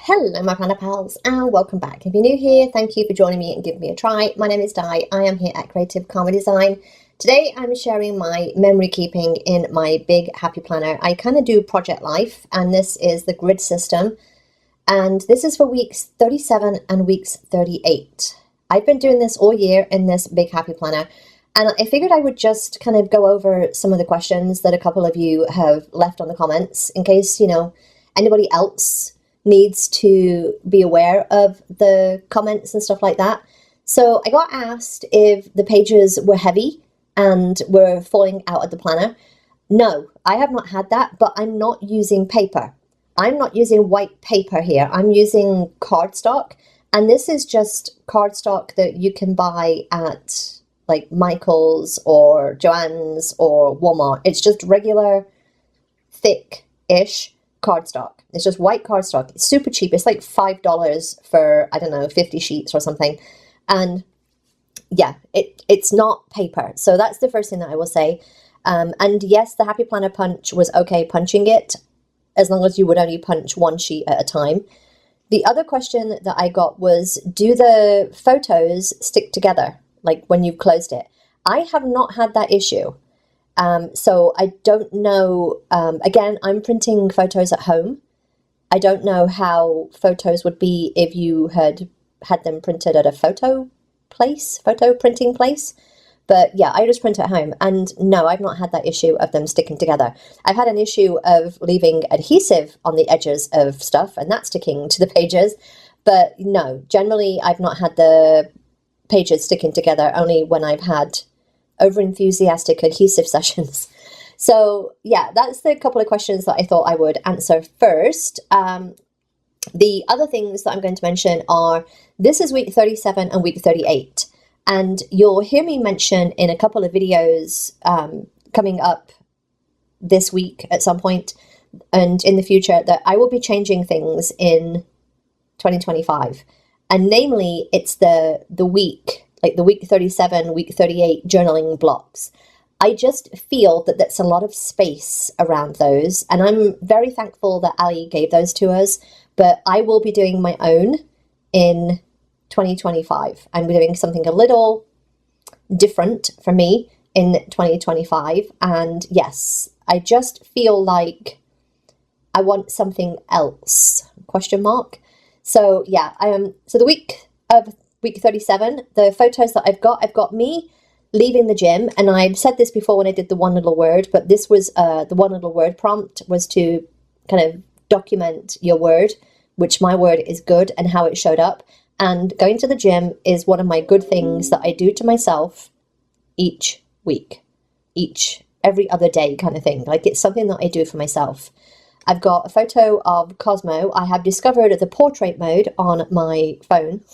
Hello my planner pals and welcome back. If you're new here, thank you for joining me and giving me a try. My name is Di, I am here at Creative Karma Design. Today I'm sharing my memory keeping in my big happy planner. I kind of do project life and this is the grid system and this is for weeks 37 and weeks 38. I've been doing this all year in this big happy planner and I figured I would just kind of go over some of the questions that a couple of you have left on the comments in case, anybody else needs to be aware of the comments and stuff like that. So I got asked if the pages were heavy and were falling out of the planner. No, I have not had that, but I'm not using paper. I'm not using white paper here. I'm using cardstock, and this is just cardstock that you can buy at like Michael's or Joann's or Walmart. It's just regular thick-ish cardstock. It's just white cardstock. It's super cheap. It's like $5 for, I don't know, 50 sheets or something. And yeah, it's not paper. So that's the first thing that I will say. And yes, the Happy Planner punch was okay punching it, as long as you would only punch one sheet at a time. The other question that I got was, do the photos stick together, like when you've closed it? I have not had that issue. So I don't know, again, I'm printing photos at home. I don't know how photos would be if you had them printed at a photo printing place. But yeah, I just print at home. And no, I've not had that issue of them sticking together. I've had an issue of leaving adhesive on the edges of stuff and that sticking to the pages. But no, generally I've not had the pages sticking together, only when I've had over-enthusiastic adhesive sessions. So yeah, that's the couple of questions that I thought I would answer first. The other things that I'm going to mention are, this is week 37 and week 38. And you'll hear me mention in a couple of videos coming up this week at some point and in the future that I will be changing things in 2025. And namely, it's the week, like the week 37, week 38 journaling blocks. I just feel that that's a lot of space around those. And I'm very thankful that Ali gave those to us, but I will be doing my own in 2025. I'm doing something a little different for me in 2025. And yes, I just feel like I want something else, question mark. So yeah, so the week of week 37, the photos that I've got me leaving the gym, and I've said this before when I did the one little word, but this was the one little word prompt was to kind of document your word, which my word is good, and how it showed up. And going to the gym is one of my good things that I do to myself each week, every other day kind of thing. Like, it's something that I do for myself. I've got a photo of Cosmo. I have discovered the portrait mode on my phone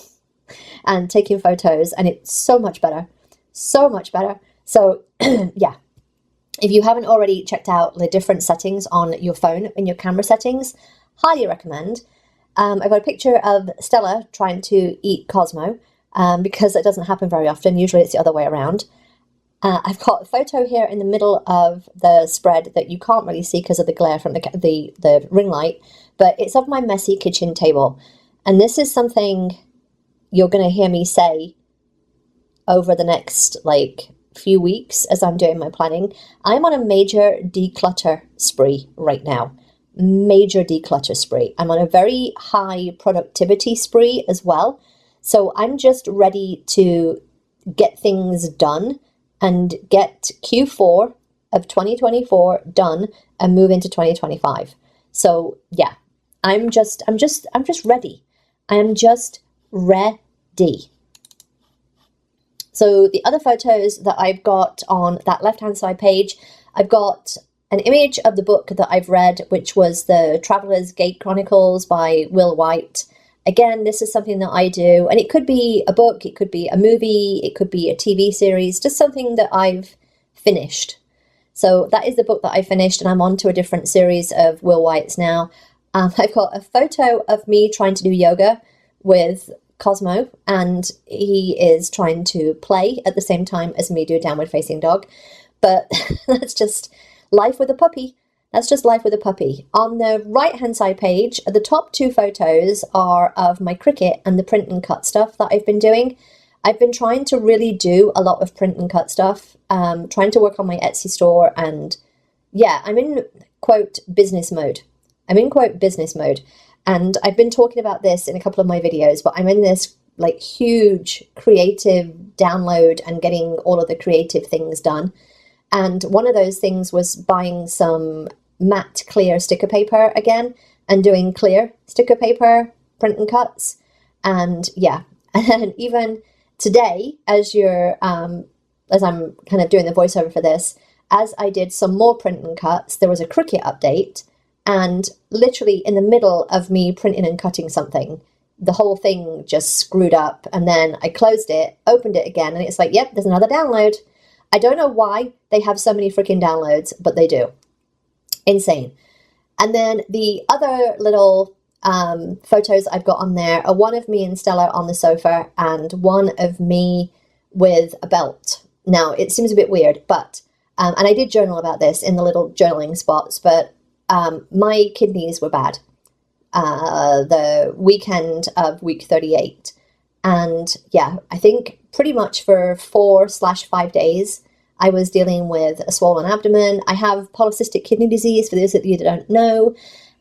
and taking photos, and it's so much better. So much better. So yeah, if you haven't already checked out the different settings on your phone in your camera settings, highly recommend. I've got a picture of Stella trying to eat Cosmo because it doesn't happen very often. Usually it's the other way around. I've got a photo here in the middle of the spread that you can't really see because of the glare from the ring light, but it's of my messy kitchen table. And this is something you're going to hear me say over the next few weeks as I'm doing my planning. I'm on a major declutter spree right now. Major declutter spree. I'm on a very high productivity spree as well. So I'm just ready to get things done and get Q4 of 2024 done and move into 2025. So yeah, I'm just ready. I am just ready. So the other photos that I've got on that left-hand side page, I've got an image of the book that I've read, which was the Traveler's Gate Chronicles by Will White. Again, this is something that I do, and it could be a book, it could be a movie, it could be a TV series, just something that I've finished. So that is the book that I finished, and I'm on to a different series of Will White's now. I've got a photo of me trying to do yoga with Cosmo, and he is trying to play at the same time as me do a downward facing dog. But that's just life with a puppy. That's just life with a puppy. On the right-hand side page, the top 2 photos are of my Cricut and the print and cut stuff that I've been doing. I've been trying to really do a lot of print and cut stuff, trying to work on my Etsy store, and yeah, I'm in quote business mode. I'm in quote business mode. And I've been talking about this in a couple of my videos, but I'm in this like huge creative download and getting all of the creative things done. And one of those things was buying some matte clear sticker paper again and doing clear sticker paper print and cuts. And yeah, and even today, as I'm kind of doing the voiceover for this, as I did some more print and cuts, there was a Cricut update, and literally in the middle of me printing and cutting something, the whole thing just screwed up, and then I closed it, opened it again, and it's like, yep, there's another download. I don't know why they have so many freaking downloads, but they do. Insane. And then the other little photos I've got on there are one of me and Stella on the sofa and one of me with a belt. Now, it seems a bit weird, but, and I did journal about this in the little journaling spots, but my kidneys were bad the weekend of week 38. And yeah, I think pretty much for 4/5 days, I was dealing with a swollen abdomen. I have polycystic kidney disease, for those of you that don't know,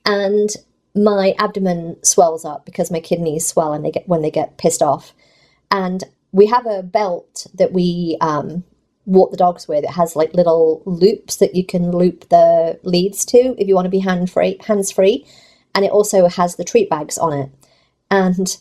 and my abdomen swells up because my kidneys swell and when they get pissed off. And we have a belt that we walk the dogs with. It has like little loops that you can loop the leads to if you want to be hands-free. And it also has the treat bags on it. And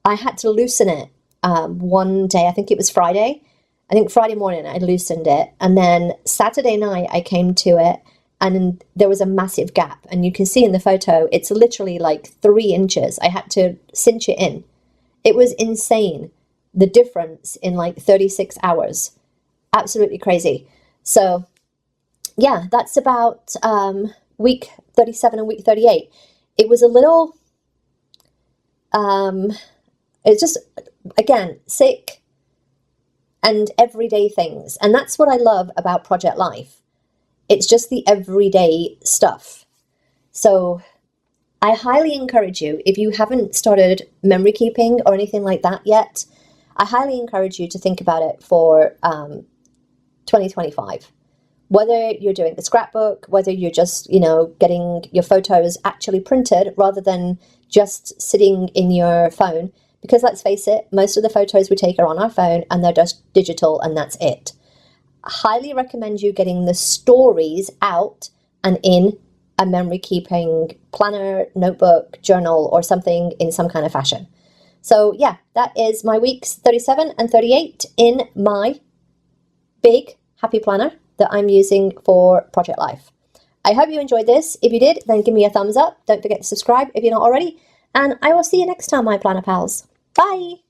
I had to loosen it one day. I think it was Friday. I think Friday morning I loosened it. And then Saturday night I came to it and there was a massive gap. And you can see in the photo, it's literally like 3 inches. I had to cinch it in. It was insane, the difference in like 36 hours. Absolutely crazy. So yeah, that's about week 37 and week 38. It was a little, it's just, again, sick and everyday things. And that's what I love about Project Life. It's just the everyday stuff. So I highly encourage you, if you haven't started memory keeping or anything like that yet, I highly encourage you to think about it for 2025. Whether you're doing the scrapbook, whether you're just, getting your photos actually printed rather than just sitting in your phone. Because let's face it, most of the photos we take are on our phone and they're just digital and that's it. I highly recommend you getting the stories out and in a memory keeping planner, notebook, journal, or something in some kind of fashion. So yeah, that is my weeks 37 and 38 in my big happy planner that I'm using for Project Life. I hope you enjoyed this. If you did, then give me a thumbs up. Don't forget to subscribe if you're not already. And I will see you next time, my planner pals. Bye!